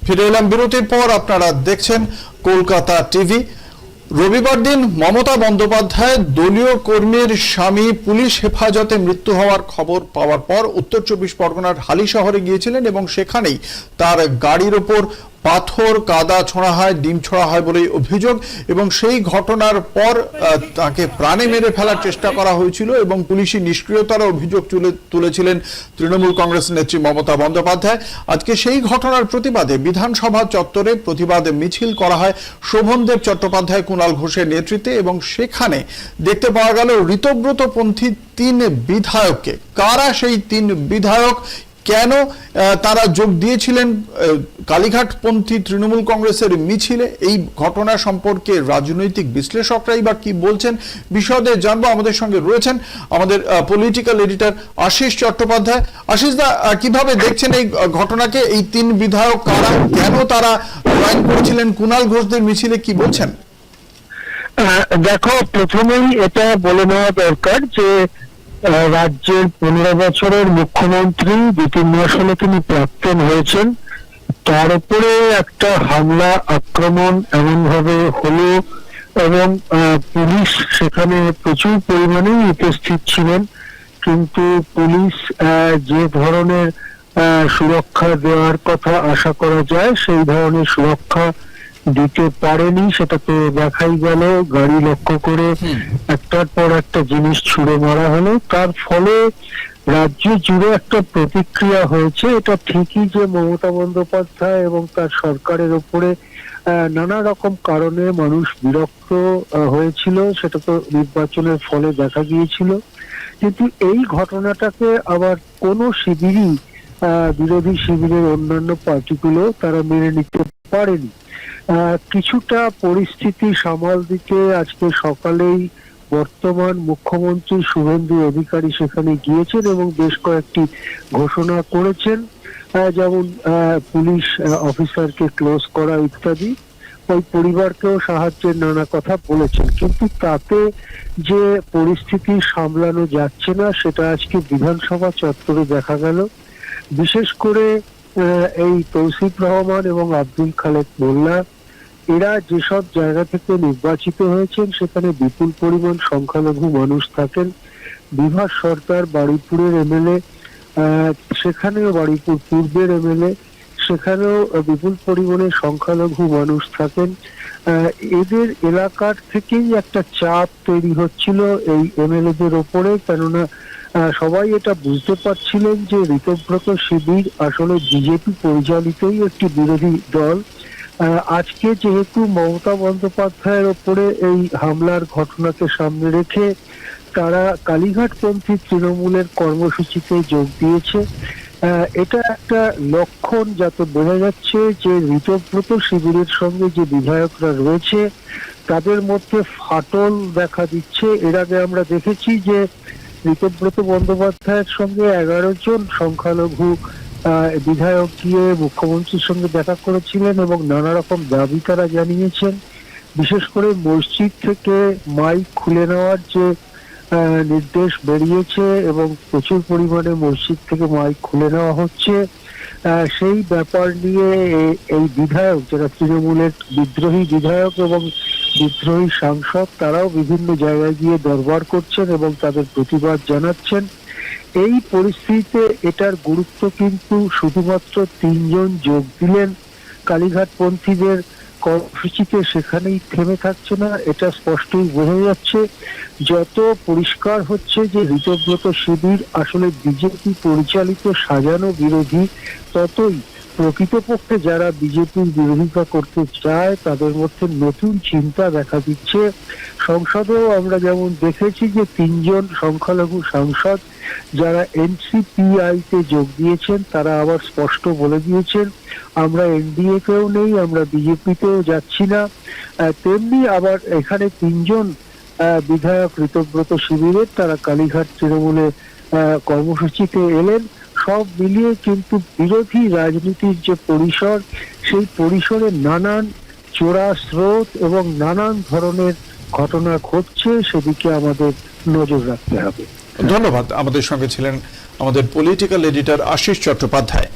ফিরে এলাম বিরতির পর। আপনারা দেখছেন কলকাতা টিভি। রবিবার দিন মমতা বন্দ্যোপাধ্যায় দলীয় কর্মীর স্বামী পুলিশ হেফাজতে মৃত্যু হওয়ার খবর পাওয়ার পর উত্তর 24 পরগনার হালি শহরে গিয়েছিলেন এবং সেখানেই তার গাড়ির ওপর পাথর কাদা ছোঁড়া হয়, ডিম ছোঁড়া হয় বলে অভিযোগ। এবং সেই ঘটনার পর তাকে প্রাণে মেরে ফেলার চেষ্টা করা হয়েছিল এবং পুলিশি নিষ্ক্রিয়তার অভিযোগ তুলেছিলেন তৃণমূল কংগ্রেস নেত্রী মমতা বন্দ্যোপাধ্যায়। আজকে সেই ঘটনার প্রতিবাদে বিধানসভা চত্বরে প্রতিবাদ মিছিল করা হয় শোভনদেব চট্টোপাধ্যায়, কুণাল ঘোষের নেতৃত্বে। এবং সেখানে দেখতে পাওয়া গেল ঋতব্রতপন্থী 3 বিধায়ককে। কারা সেই 3 বিধায়ক, কেন তারা যোগ দিয়েছিলেন কালীঘাটপন্থী তৃণমূল কংগ্রেসের মিছিলে, এই ঘটনা সম্পর্কে রাজনৈতিক বিশ্লেষকরাই বা কি বলছেন, বিশদে জানবো। আমাদের সঙ্গে রয়েছেন আমাদের পলিটিক্যাল এডিটর আশিস চট্টোপাধ্যায়। আশিস দা, কিভাবে দেখছেন এই ঘটনাকে? এই 3 বিধায়ক কারা, কেন তারা জয়েন করেছিলেন কুণাল ঘোষদের মিছিলে, কি বলছেন? দেখো, প্রথমেই এটা বলে নেওয়া দরকার যে রাজ্যের 15 বছরের মুখ্যমন্ত্রী 2-3 মাস হলে তিনি প্রাক্তন হয়েছেন। তার উপরে একটা হামলা আক্রমণ এমন ভাবে হলো এবং পুলিশ সেখানে প্রচুর পরিমাণে উপস্থিত ছিলেন, কিন্তু পুলিশ যে ধরনের সুরক্ষা দেওয়ার কথা আশা করা যায় সেই ধরনের সুরক্ষা দিতে পারেনি। সেটা তো দেখাই গেল, গাড়ি লক্ষ্য করে একটার পর একটা জিনিস ছুড়ে মারা হলো। তার ফলে রাজ্য জুড়ে একটা প্রতিক্রিয়া হয়েছে। এটা ঠিকই যে মমতা বন্দ্যোপাধ্যায় এবং তার সরকারের উপরে নানা রকম কারণে মানুষ বিরক্ত হয়েছিল, সেটা তো নির্বাচনের ফলে দেখা গিয়েছিল। কিন্তু এই ঘটনাটাকে আবার কোনো শিবিরই, বিরোধী শিবিরের অন্যান্য পার্টিগুলো তারা মেনে নিতে পারেনি। কিছুটা পরিস্থিতি সামাল দিতে আজকে সকালেই বর্তমান মুখ্যমন্ত্রী শুভেন্দু অধিকারী সেখানে গিয়েছেন এবং বেশ কয়েকটি ঘোষণা করেছেন, যেমন পুলিশ অফিসারকে ক্লোজ করা ইত্যাদি। ওই পরিবারকেও সাহায্যের নানা কথা বলেছেন, কিন্তু তাতে যে পরিস্থিতি সামলানো যাচ্ছে না সেটা আজকে বিধানসভা চত্বরে দেখা গেল। বিশেষ করে এই তৌসিফ রহমান এবং আব্দুল খালেক মোল্লা, এরা যেসব জায়গা থেকে নির্বাচিত হয়েছেন সেখানে বিপুল পরিমাণ সংখ্যালঘু মানুষ থাকেন। বিভাস সরকার বারুইপুরের এমএলএ, সেখানেও বারুইপুর পূর্বের এমএলএ, সেখানেও বিপুল পরিমাণে সংখ্যালঘু মানুষ থাকেন। এদের এলাকার থেকেই একটা চাপ তৈরি হচ্ছিল এই এমএলএদের ওপরে, কেননা সবাই এটা বুঝতে পারছিলেন যে ঋতব্রত শিবির আসলে বিজেপি পরিচালিতই একটি বিরোধী দল। আজকে যেহেতু মমতা বন্দ্যোপাধ্যায়ের ওপরে এই হামলার ঘটনাকে সামনে রেখে তারা কালীঘাটপন্থী তৃণমূলের কর্মসূচিতে যোগ দিয়েছে, এটা একটা লক্ষণ, যাতে বোঝা যাচ্ছে যে ঋতব্রত শিবিরের সঙ্গে যে বিধায়করা রয়েছে তাদের মধ্যে ফাটল দেখা দিচ্ছে। এর আগে আমরা দেখেছি যে ঋতব্রত বন্দ্যোপাধ্যায়ের সঙ্গে 11 জন সংখ্যালঘু বিধায়ক গিয়ে মুখ্যমন্ত্রীর সঙ্গে দেখা করেছিলেন এবং নানা রকম দাবি তারা জানিয়েছেন। বিশেষ করে মসজিদ থেকে মাইক খুলে নেওয়ার যে নির্দেশ বেরিয়েছে এবং প্রচুর পরিমাণে মসজিদ থেকে মাইক খুলে নেওয়া হচ্ছে, সেই ব্যাপার নিয়ে এই বিধায়ক, যারা তৃণমূলের বিদ্রোহী বিধায়ক এবং বিদ্রোহী সাংসদ, তারাও বিভিন্ন জায়গায় গিয়ে দরবার করছেন এবং তাদের প্রতিবাদ জানাচ্ছেন। এই পরিস্থিতিতে এটার গুরুত্ব কিন্তু শুধুমাত্র 3 জন যোগ দিলেন কালীঘাটপন্থীদের কর্মসূচিতে সেখানেই থেমে থাকছে না। এটা স্পষ্টই বোঝা যাচ্ছে, যত পরিষ্কার হচ্ছে যে ঋতব্রত শিবির আসলে বিজেপি পরিচালিত সাজানো বিরোধী, ততই প্রকৃতপক্ষে যারা বিজেপির বিরোধিতা করতে চায় তাদের মধ্যে নতুন চিন্তা দেখা দিচ্ছে। সংসদেও আমরা যেমন দেখেছি যে 3 জন সংখ্যালঘু সাংসদ যারা এনসিপিআই-তে যোগ দিয়েছেন তারা আবার স্পষ্ট বলে দিয়েছেন আমরা এনডিএ কেও নেই, আমরা বিজেপিতেও যাচ্ছি না। তেমনি আবার এখানে 3 জন বিধায়ক ঋতব্রত শিবিরের, তারা কালীঘাট তৃণমূলে কর্মসূচিতে এলেন। সব মিলিয়ে কিন্তু বিরোধী রাজনীতির যে পরিসর, সেই পরিসরে নানান চোরা স্রোত এবং নানান ধরনের ঘটনা ঘটছে, সেদিকে আমাদের নজর রাখতে হবে। ধন্যবাদ। আমাদের সঙ্গে ছিলেন আমাদের পলিটিক্যাল এডিটর আশিস চট্টোপাধ্যায়।